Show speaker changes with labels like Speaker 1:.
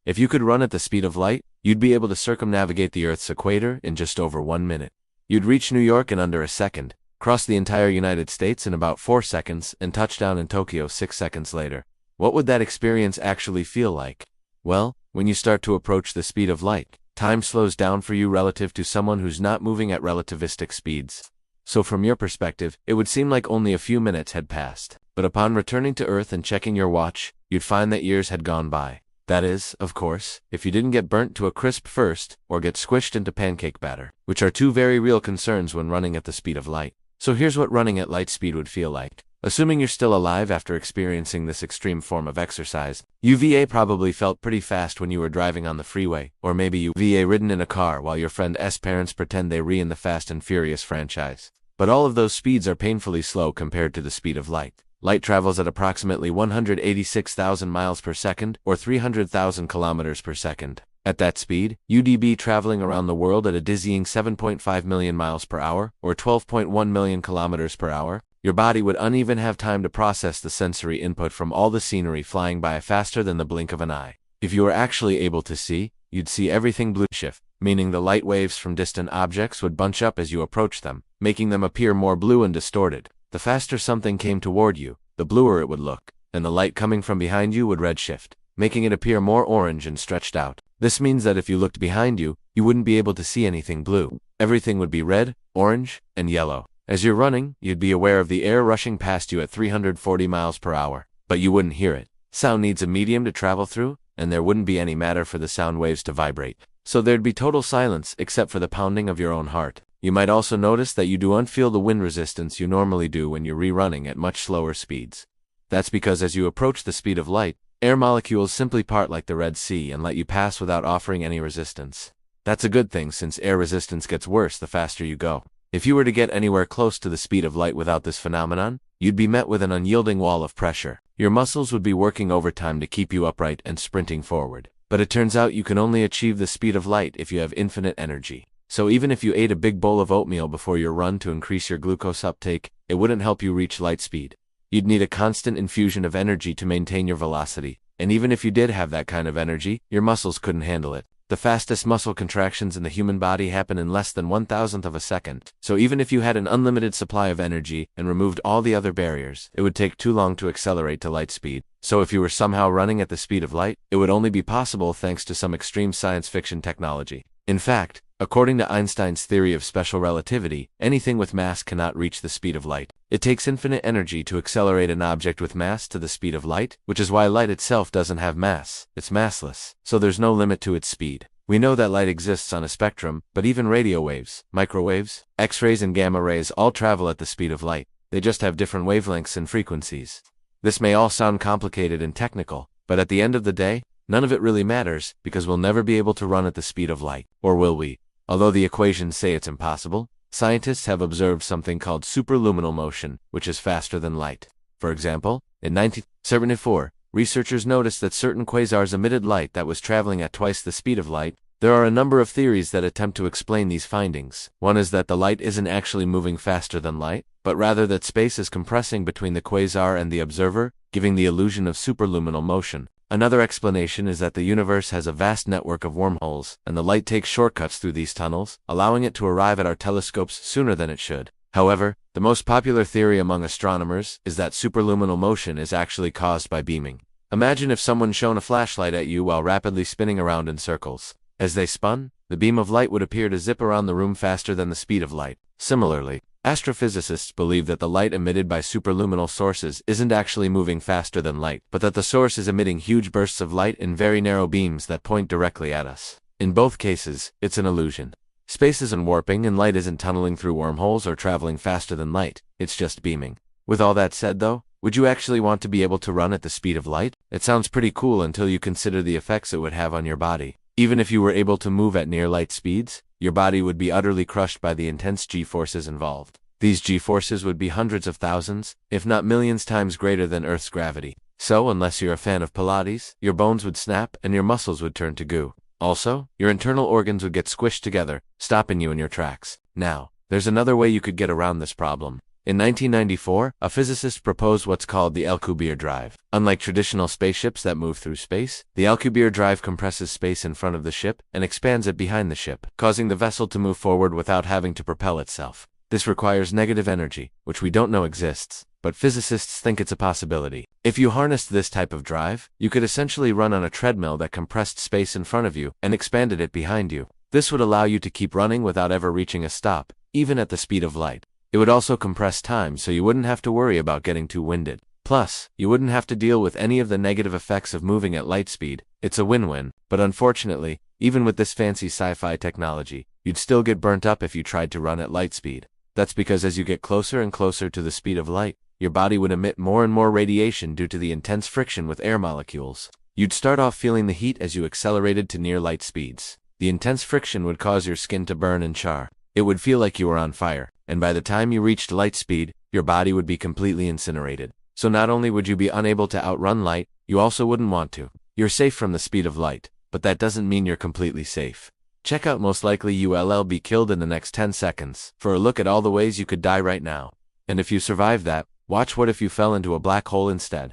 Speaker 1: If you could run at the speed of light, you'd be able to circumnavigate the Earth's equator in just over 1 minute. You'd reach New York in under a second, cross the entire United States in about 4 seconds, and touch down in Tokyo 6 seconds later. What would that experience actually feel like? Well, when you start to approach the speed of light, time slows down for you relative to someone who's not moving at relativistic speeds. So from your perspective, it would seem like only a few minutes had passed. But upon returning to Earth and checking your watch, you'd find that years had gone by. That is, of course, if you didn't get burnt to a crisp first, or get squished into pancake batter, which are two very real concerns when running at the speed of light. So here's what running at light speed would feel like. Assuming you're still alive after experiencing this extreme form of exercise, UVA probably felt pretty fast when you were driving on the freeway, or maybe UVA ridden in a car while your friend's parents pretend they re in the Fast and Furious franchise. But all of those speeds are painfully slow compared to the speed of light. Light travels at approximately 186,000 miles per second, or 300,000 kilometers per second. At that speed, you'd be traveling around the world at a dizzying 7.5 million miles per hour, or 12.1 million kilometers per hour. Your body would uneven have time to process the sensory input from all the scenery flying by faster than the blink of an eye. If you were actually able to see, you'd see everything blue shift, meaning the light waves from distant objects would bunch up as you approach them, making them appear more blue and distorted. The faster something came toward you, the bluer it would look, and the light coming from behind you would redshift, making it appear more orange and stretched out. This means that if you looked behind you, you wouldn't be able to see anything blue. Everything would be red, orange, and yellow. As you're running, you'd be aware of the air rushing past you at 340 miles per hour, but you wouldn't hear it. Sound needs a medium to travel through, and there wouldn't be any matter for the sound waves to vibrate. So there'd be total silence except for the pounding of your own heart. You might also notice that you don't feel the wind resistance you normally do when you're rerunning at much slower speeds. That's because as you approach the speed of light, air molecules simply part like the Red Sea and let you pass without offering any resistance. That's a good thing since air resistance gets worse the faster you go. If you were to get anywhere close to the speed of light without this phenomenon, you'd be met with an unyielding wall of pressure. Your muscles would be working overtime to keep you upright and sprinting forward. But it turns out you can only achieve the speed of light if you have infinite energy. So even if you ate a big bowl of oatmeal before your run to increase your glucose uptake, it wouldn't help you reach light speed. You'd need a constant infusion of energy to maintain your velocity, and even if you did have that kind of energy, your muscles couldn't handle it. The fastest muscle contractions in the human body happen in less than 1,000th of a second, so even if you had an unlimited supply of energy and removed all the other barriers, it would take too long to accelerate to light speed. So if you were somehow running at the speed of light, it would only be possible thanks to some extreme science fiction technology. In fact, according to Einstein's theory of special relativity, anything with mass cannot reach the speed of light. It takes infinite energy to accelerate an object with mass to the speed of light, which is why light itself doesn't have mass. It's massless, so there's no limit to its speed. We know that light exists on a spectrum, but even radio waves, microwaves, X-rays and gamma rays all travel at the speed of light. They just have different wavelengths and frequencies. This may all sound complicated and technical, but at the end of the day, none of it really matters because we'll never be able to run at the speed of light, or will we? Although the equations say it's impossible, scientists have observed something called superluminal motion, which is faster than light. For example, in 1974, researchers noticed that certain quasars emitted light that was traveling at twice the speed of light. There are a number of theories that attempt to explain these findings. One is that the light isn't actually moving faster than light, but rather that space is compressing between the quasar and the observer, giving the illusion of superluminal motion. Another explanation is that the universe has a vast network of wormholes, and the light takes shortcuts through these tunnels, allowing it to arrive at our telescopes sooner than it should. However, the most popular theory among astronomers is that superluminal motion is actually caused by beaming. Imagine if someone shone a flashlight at you while rapidly spinning around in circles. As they spun, the beam of light would appear to zip around the room faster than the speed of light. Similarly, astrophysicists believe that the light emitted by superluminal sources isn't actually moving faster than light, but that the source is emitting huge bursts of light in very narrow beams that point directly at us. In both cases, it's an illusion. Space isn't warping and light isn't tunneling through wormholes or traveling faster than light, it's just beaming. With all that said though, would you actually want to be able to run at the speed of light? It sounds pretty cool until you consider the effects it would have on your body. Even if you were able to move at near light speeds, your body would be utterly crushed by the intense g-forces involved. These g-forces would be hundreds of thousands, if not millions times greater than Earth's gravity. So, unless you're a fan of Pilates, your bones would snap and your muscles would turn to goo. Also, your internal organs would get squished together, stopping you in your tracks. Now, there's another way you could get around this problem. In 1994, a physicist proposed what's called the Alcubierre drive. Unlike traditional spaceships that move through space, the Alcubierre drive compresses space in front of the ship and expands it behind the ship, causing the vessel to move forward without having to propel itself. This requires negative energy, which we don't know exists, but physicists think it's a possibility. If you harnessed this type of drive, you could essentially run on a treadmill that compressed space in front of you and expanded it behind you. This would allow you to keep running without ever reaching a stop, even at the speed of light. It would also compress time so you wouldn't have to worry about getting too winded. Plus, you wouldn't have to deal with any of the negative effects of moving at light speed. It's a win-win, but unfortunately, even with this fancy sci-fi technology, you'd still get burnt up if you tried to run at light speed. That's because as you get closer and closer to the speed of light, your body would emit more and more radiation due to the intense friction with air molecules. You'd start off feeling the heat as you accelerated to near light speeds. The intense friction would cause your skin to burn and char. It would feel like you were on fire, and by the time you reached light speed, your body would be completely incinerated. So not only would you be unable to outrun light, you also wouldn't want to. You're safe from the speed of light, but that doesn't mean you're completely safe. Check out Most Likely You'll Be Killed in the Next 10 Seconds for a look at all the ways you could die right now. And if you survive that, watch What If You Fell into a Black Hole instead.